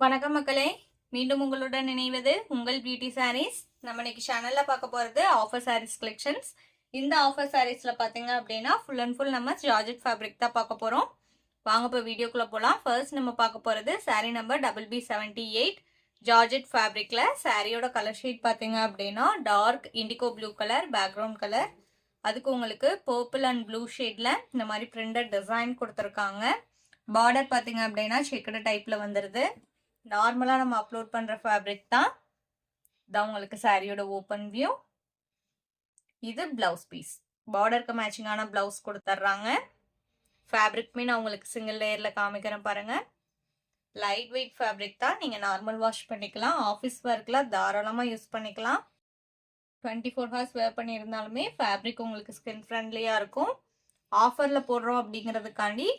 வணக்கம் மக்களே, மீண்டும் உங்களுடன் இணைவது உங்கள் பியூட்டி சாரீஸ். நம்ம இன்னைக்கு சேனல்ல பார்க்க போறது ஆஃபர் சாரீஸ் கலெக்ஷன்ஸ். இந்த ஆஃபர் சாரீஸ்ல பாத்தீங்க அப்படின்னா ஃபுல் அண்ட் ஃபுல் நம்ம ஜார்ஜெட் ஃபேப்ரிக் தான் பார்க்க போறோம். வாங்க இப்போ வீடியோக்குள்ள போலாம். ஃபர்ஸ்ட் நம்ம பார்க்க போறது சாரீ நம்பர் BB78 ஜார்ஜெட் ஃபேப்ரிக்ல. சாரியோட கலர் ஷேட் பாத்தீங்க அப்படின்னா dark indigo blue colour background colour. அதுக்கு உங்களுக்கு பர்பிள் அண்ட் ப்ளூ ஷேட்ல இந்த மாதிரி பிரிண்டட் டிசைன் கொடுத்துருக்காங்க. பார்டர் பாத்தீங்க அப்படின்னா செக்குடு டைப்ல வந்துருது. நார்மலா நம்ம அப்லோட் பண்ற ஃபேப்ரிக் தான். இதான் உங்களுக்கு சாரியோட ஓப்பன் வியூ. இது பிளவுஸ் பீஸ். பார்டருக்கு மேட்சிங்கான பிளவுஸ் கொடுத்துட்றாங்க. ஃபேப்ரிக்மே நான் உங்களுக்கு சிங்கிள் லேயர்ல காமிக்கிறேன் பாருங்க. லைட் வெயிட் ஃபேப்ரிக் தான். நீங்க நார்மல் வாஷ் பண்ணிக்கலாம். ஆஃபீஸ் ஒர்க்ல தாராளமா யூஸ் பண்ணிக்கலாம். 24 ஹவர்ஸ் வேர் பண்ணியிருந்தாலுமே ஃபேப்ரிக் உங்களுக்கு ஸ்கின் ஃப்ரெண்ட்லியா இருக்கும். ஆஃபர்ல போடுறோம் அப்படிங்கிறதுக்காண்டி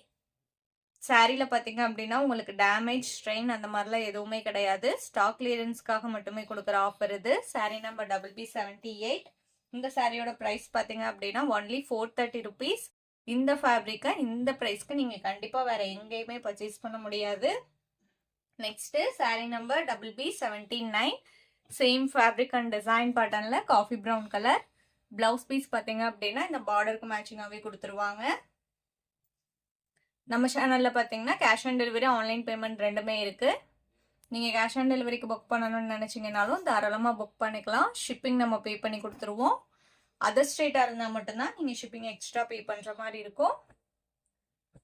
சாரியில் பார்த்தீங்க அப்படின்னா உங்களுக்கு டேமேஜ் ஸ்ட்ரெயின் அந்த மாதிரிலாம் எதுவுமே கிடையாது. ஸ்டாக் கிளியரன்ஸ்க்காக மட்டுமே கொடுக்குற ஆஃபர் இது. Sorry number BB78. இந்த சாரியோட ப்ரைஸ் பார்த்தீங்க அப்படின்னா ஒன்லி 430 ருபீஸ். இந்த ஃபேப்ரிக்கை இந்த ப்ரைஸ்க்கு நீங்கள் கண்டிப்பாக வேற எங்கேயுமே பர்ச்சேஸ் பண்ண முடியாது. Next sari number BB79. Same fabric and design பேட்டர்னில் coffee brown colour. Blouse piece பார்த்தீங்க அப்படின்னா இந்த பார்டருக்கு மேட்சிங்காகவே கொடுத்துருவாங்க. நம்ம சேனல்ல பாத்தீங்கன்னா cash on delivery online payment ரெண்டுமே இருக்கு. நீங்க கேஷ் ஆன் டெலிவரிக்கு புக் பண்ணணும்னு நினைச்சீங்கனாலும் தாராளமா புக் பண்ணிக்கலாம். ஷிப்பிங் நம்ம பே பண்ணி கொடுத்துருவோம். அதர் ஸ்டேட்டா இருந்தா மட்டும்தான் நீங்க ஷிப்பிங் எக்ஸ்ட்ரா பே பண்ற மாதிரி இருக்கும்.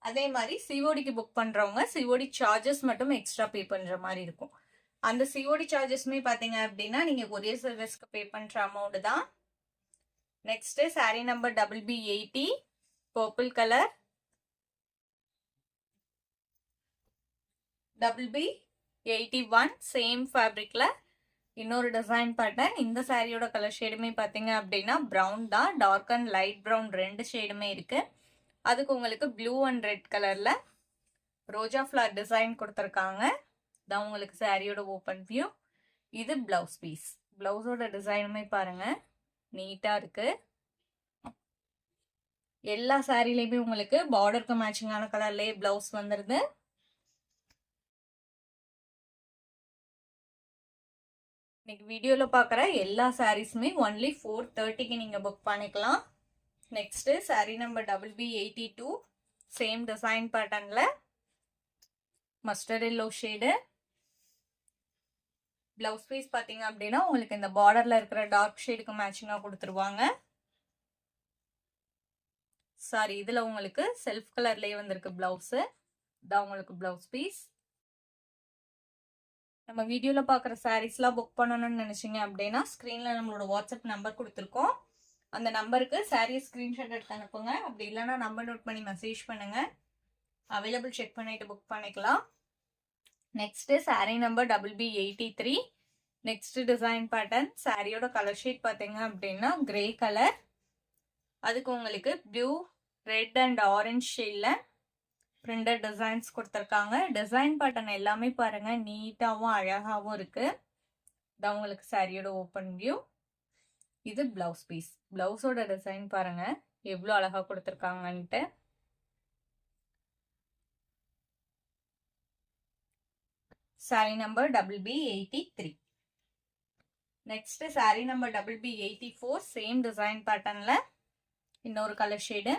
அதே மாதிரி சிஓடிக்கு புக் பண்றவங்க சிஓடி சார்ஜஸ் மட்டும் எக்ஸ்ட்ரா பே பண்ற மாதிரி இருக்கும். அந்த சிஓடி சார்ஜஸ்மே பாத்தீங்க அப்படின்னா நீங்க கொரியர் சர்வீஸ்க்கு பே பண்ற அமௌண்ட் தான். Next sari number BB80 purple colour. BB81 same ஃபேப்ரிக்ல இன்னொரு டிசைன் பேட்டர்ன். இந்த சாரியோட கலர் ஷேடுமே பார்த்தீங்க அப்படின்னா ப்ரௌன் தான். டார்க் அண்ட் லைட் ப்ரௌன் ரெண்டு ஷேடுமே இருக்கு. அதுக்கு உங்களுக்கு ப்ளூ அண்ட் ரெட் கலர்ல ரோஜா ஃப்ளவர் டிசைன் கொடுத்துருக்காங்க. இதான் உங்களுக்கு சாரியோட ஓப்பன் வியூ. இது பிளவுஸ் பீஸ். பிளவுஸோட டிசைனுமே பாருங்க நீட்டா இருக்கு. எல்லா சாரிலையுமே உங்களுக்கு பார்டருக்கு மேட்சிங்கான கலர்லயே பிளவுஸ் வந்துருது. இன்னைக்கு வீடியோல பாக்குற எல்லா சாரீஸுமே ஒன்லி 430க்கு நீங்க புக் பண்ணிக்கலாம். Next sari number BB82 same design பேட்டர்ன்ல mustard yellow shade. Blouse piece பாத்தீங்க அப்படின்னா உங்களுக்கு இந்த பார்டர்ல இருக்கிற டார்க் ஷேடுக்கு மேட்சிங்கா கொடுத்துருவாங்க. சாரி இதுல உங்களுக்கு செல்ஃப் கலர்லயே வந்திருக்கு பிளவுஸ். இதான் உங்களுக்கு பிளவுஸ் பீஸ். நம்ம வீடியோல பாக்குற சாரீஸ்லாம் புக் பண்ணணும்னு நினைச்சீங்க அப்படின்னா ஸ்கிரீன்ல நம்மளோட வாட்ஸ்அப் நம்பர் கொடுத்துருக்கோம். அந்த நம்பருக்கு சாரீ ஸ்கிரீன்ஷாட் எடுத்து அனுப்புங்க. அப்படி இல்லைன்னா நம்பர் நோட் பண்ணி மெசேஜ் பண்ணுங்க. அவைலபிள் செக் பண்ணிட்டு புக் பண்ணிக்கலாம். Next sari number BB83. Next design pattern. சாரியோட கலர் ஷீட் பார்த்தீங்க அப்படின்னா கிரே கலர். அதுக்கு உங்களுக்கு ப்ளூ ரெட் அண்ட் ஆரஞ்சு ஷேட்ல பிரிண்டட் டிசைன்ஸ் கொடுத்துருக்காங்க. டிசைன் பேட்டர்ன் எல்லாமே பாருங்க நீட்டாவும் அழகாவும் இருக்கு. இதான் உங்களுக்கு சாரியோட ஓப்பன் வியூ. இது பிளவுஸ் பீஸ். பிளவுஸோட டிசைன் பாருங்க எவ்வளவு அழகா கொடுத்துருக்காங்கன்ட்டு. Sari number BB83. Next sari number BB84 same design பேட்டர்ன்ல இன்னொரு கலர் ஷேடு.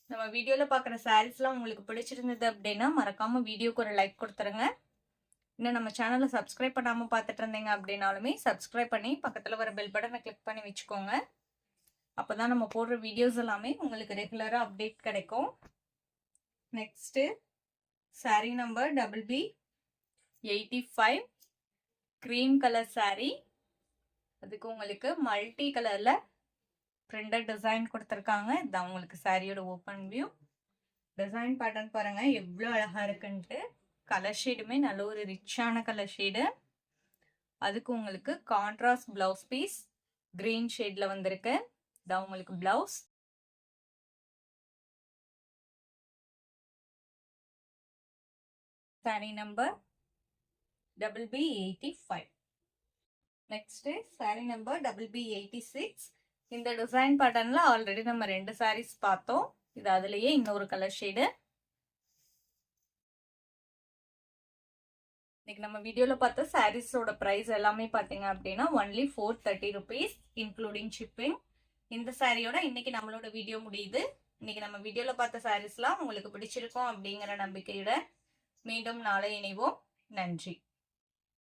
நம்ம வீடியோல பாக்குற சாரீஸ்லாம் உங்களுக்கு பிடிச்சிருந்தது அப்படின்னா மறக்காம வீடியோக்கு ஒரு லைக் கொடுத்துருங்க. இன்னும் நம்ம சேனலை சப்ஸ்கிரைப் பண்ணாம பார்த்துட்டு இருந்தீங்க அப்படின்னாலுமே சப்ஸ்கிரைப் பண்ணி பக்கத்துல வர பெல் பட்டனை கிளிக் பண்ணி வச்சுக்கோங்க. அப்பதான் நம்ம போடுற வீடியோஸ் எல்லாமே உங்களுக்கு ரெகுலரா அப்டேட் கிடைக்கும். Next sari number BB85 cream colour sorry. அதுக்கு உங்களுக்கு மல்டி கலர்ல பிரிண்டட் டிசைன் கொடுத்துருக்காங்க. இதான் உங்களுக்கு சாரியோட ஓப்பன் வியூ. டிசைன் பேட்டர்ன் பாருங்க எவ்வளோ அழகா இருக்குன்ட்டு. கலர் ஷேடுமே நல்ல ஒரு ரிச்சான கலர் ஷேடு. அதுக்கு உங்களுக்கு கான்ட்ராஸ்ட் பிளவுஸ் பீஸ் கிரீன் ஷேட்ல வந்திருக்கு. இதான் உங்களுக்கு blouse. Sorry number BB85. Next sari number BB86. இந்த டிசைன் பேட்டர்ன்ல ஆல்ரெடி நம்ம 2 சாரீஸ் பார்த்தோம். இது அதுலயே இன்னொரு கலர் ஷேடு. இன்னைக்கு நம்ம வீடியோல பார்த்த சாரீஸோட பிரைஸ் எல்லாமே பாத்தீங்க அப்படின்னா ஒன்லி 430 rupees இன்க்ளூடிங் ஷிப்பிங். இந்த சாரியோட இன்னைக்கு நம்மளோட வீடியோ முடியுது. இன்னைக்கு நம்ம வீடியோல பார்த்த சாரீஸ்லாம் உங்களுக்கு பிடிச்சிருக்கும் அப்படிங்கிற நம்பிக்கையோட மீண்டும் நாளை இணைவோம். நன்றி.